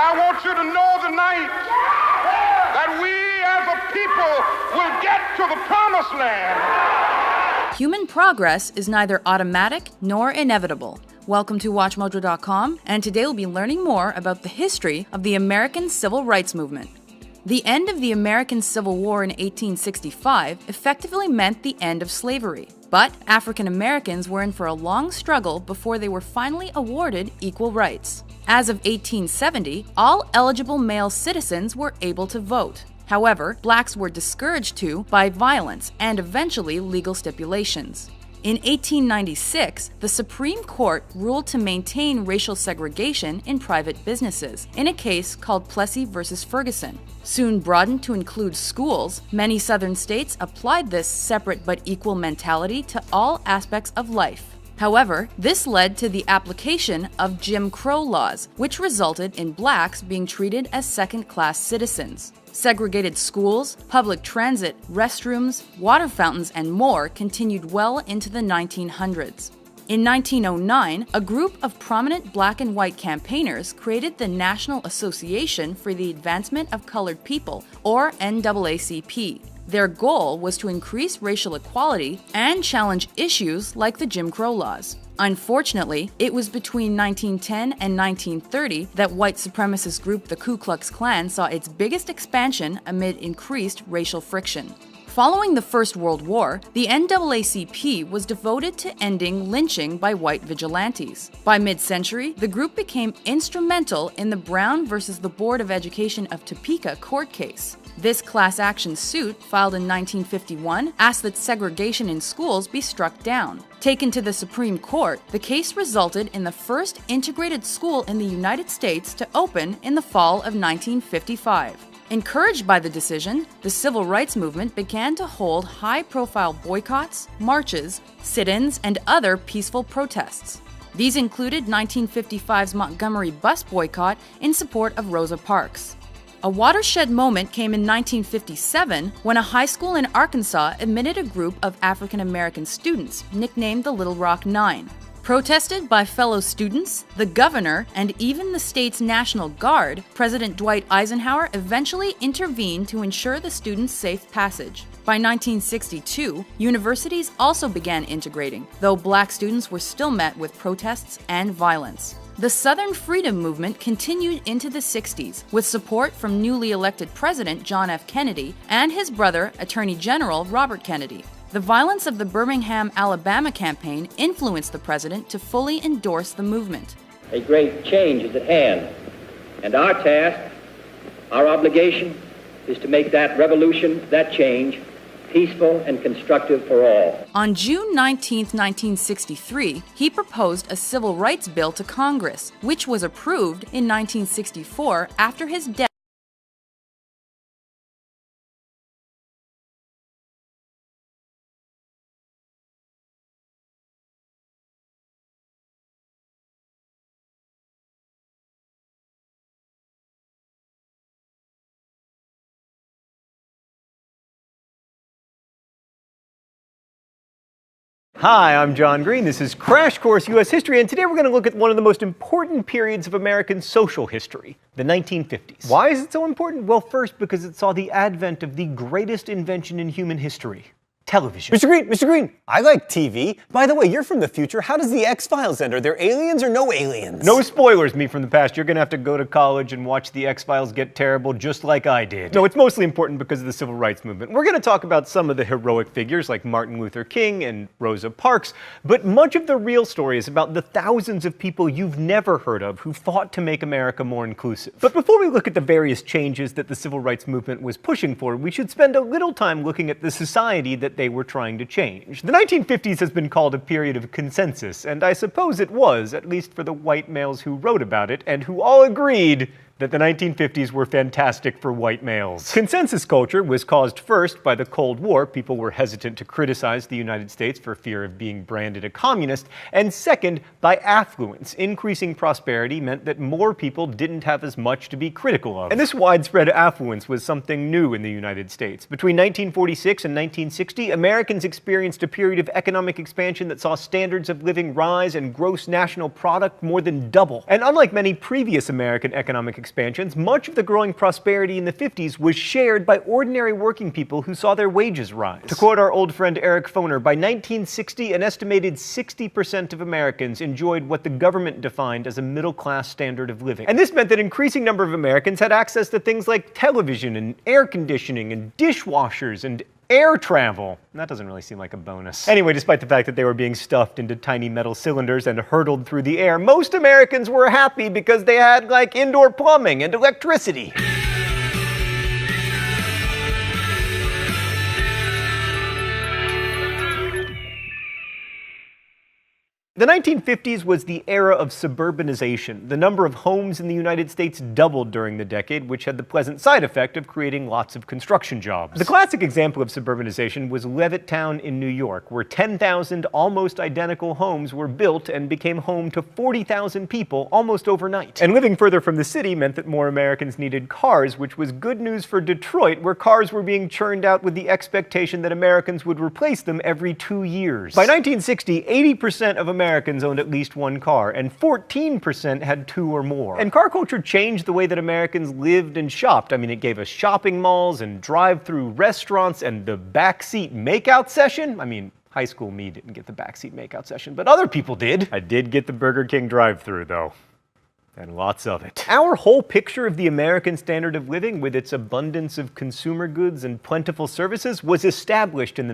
I want you to know tonight that we as a people will get to the promised land. Human progress is neither automatic nor inevitable. Welcome to WatchMojo.com, and today we'll be learning more about the history of the American Civil Rights Movement. The end of the American Civil War in 1865 effectively meant the end of slavery, but African Americans were in for a long struggle before they were finally awarded equal rights. As of 1870, all eligible male citizens were able to vote. However, blacks were discouraged to by violence and eventually legal stipulations. In 1896, the Supreme Court ruled to maintain racial segregation in private businesses, in a case called Plessy v. Ferguson. Soon broadened to include schools, many southern states applied this separate but equal mentality to all aspects of life. However, this led to the application of Jim Crow laws, which resulted in blacks being treated as second-class citizens. Segregated schools, public transit, restrooms, water fountains, and more continued well into the 1900s. In 1909, a group of prominent black and white campaigners created the National Association for the Advancement of Colored People, or NAACP. Their goal was to increase racial equality and challenge issues like the Jim Crow laws. Unfortunately, it was between 1910 and 1930 that white supremacist group the Ku Klux Klan saw its biggest expansion amid increased racial friction. Following the First World War, the NAACP was devoted to ending lynching by white vigilantes. By mid-century, the group became instrumental in the Brown versus the Board of Education of Topeka court case. This class action suit, filed in 1951, asked that segregation in schools be struck down. Taken to the Supreme Court, the case resulted in the first integrated school in the United States to open in the fall of 1955. Encouraged by the decision, the civil rights movement began to hold high-profile boycotts, marches, sit-ins, and other peaceful protests. These included 1955's Montgomery bus boycott in support of Rosa Parks. A watershed moment came in 1957 when a high school in Arkansas admitted a group of African American students, nicknamed the Little Rock Nine. Protested by fellow students, the governor, and even the state's National Guard, President Dwight Eisenhower eventually intervened to ensure the students' safe passage. By 1962, universities also began integrating, though black students were still met with protests and violence. The Southern Freedom Movement continued into the 60s, with support from newly elected President John F. Kennedy and his brother, Attorney General Robert Kennedy. The violence of the Birmingham, Alabama campaign influenced the president to fully endorse the movement. A great change is at hand, and our task, our obligation, is to make that revolution, that change, peaceful and constructive for all. On June 19, 1963, he proposed a civil rights bill to Congress, which was approved in 1964 after his death. Hi, I'm John Green. This is Crash Course U.S. History, and today we're going to look at one of the most important periods of American social history, the 1950s. Why is it so important? Well, first, because it saw the advent of the greatest invention in human history. Television. Mr. Green, I like TV. By the way, you're from the future. How does the X-Files end? Are there aliens or no aliens? No spoilers, me from the past. You're gonna have to go to college and watch the X-Files get terrible just like I did. No, it's mostly important because of the civil rights movement. We're gonna talk about some of the heroic figures like Martin Luther King and Rosa Parks, but much of the real story is about the thousands of people you've never heard of who fought to make America more inclusive. But before we look at the various changes that the civil rights movement was pushing for, we should spend a little time looking at the society that they were trying to change. The 1950s has been called a period of consensus, and I suppose it was, at least for the white males who wrote about it, and who all agreed that the 1950s were fantastic for white males. Consensus culture was caused first by the Cold War. People were hesitant to criticize the United States for fear of being branded a communist, and second by affluence. Increasing prosperity meant that more people didn't have as much to be critical of. And this widespread affluence was something new in the United States. Between 1946 and 1960, Americans experienced a period of economic expansion that saw standards of living rise and gross national product more than double. And unlike many previous American economic expansions, expansions, much of the growing prosperity in the 50s was shared by ordinary working people who saw their wages rise. To quote our old friend Eric Foner, by 1960, an estimated 60% of Americans enjoyed what the government defined as a middle-class standard of living. And this meant that an increasing number of Americans had access to things like television and air conditioning and dishwashers and air travel. That doesn't really seem like a bonus. Anyway, despite the fact that they were being stuffed into tiny metal cylinders and hurtled through the air, most Americans were happy because they had, like, indoor plumbing and electricity. The 1950s was the era of suburbanization. The number of homes in the United States doubled during the decade, which had the pleasant side effect of creating lots of construction jobs. The classic example of suburbanization was Levittown in New York, where 10,000 almost identical homes were built and became home to 40,000 people almost overnight. And living further from the city meant that more Americans needed cars, which was good news for Detroit, where cars were being churned out with the expectation that Americans would replace them every 2 years. By 1960, 80% of Americans owned at least one car, and 14% had two or more. And car culture changed the way that Americans lived and shopped. I mean, it gave us shopping malls and drive-through restaurants and the backseat makeout session. I mean, high school me didn't get the backseat makeout session, but other people did. I did get the Burger King drive-through, though. And lots of it. Our whole picture of the American standard of living, with its abundance of consumer goods and plentiful services, was established in the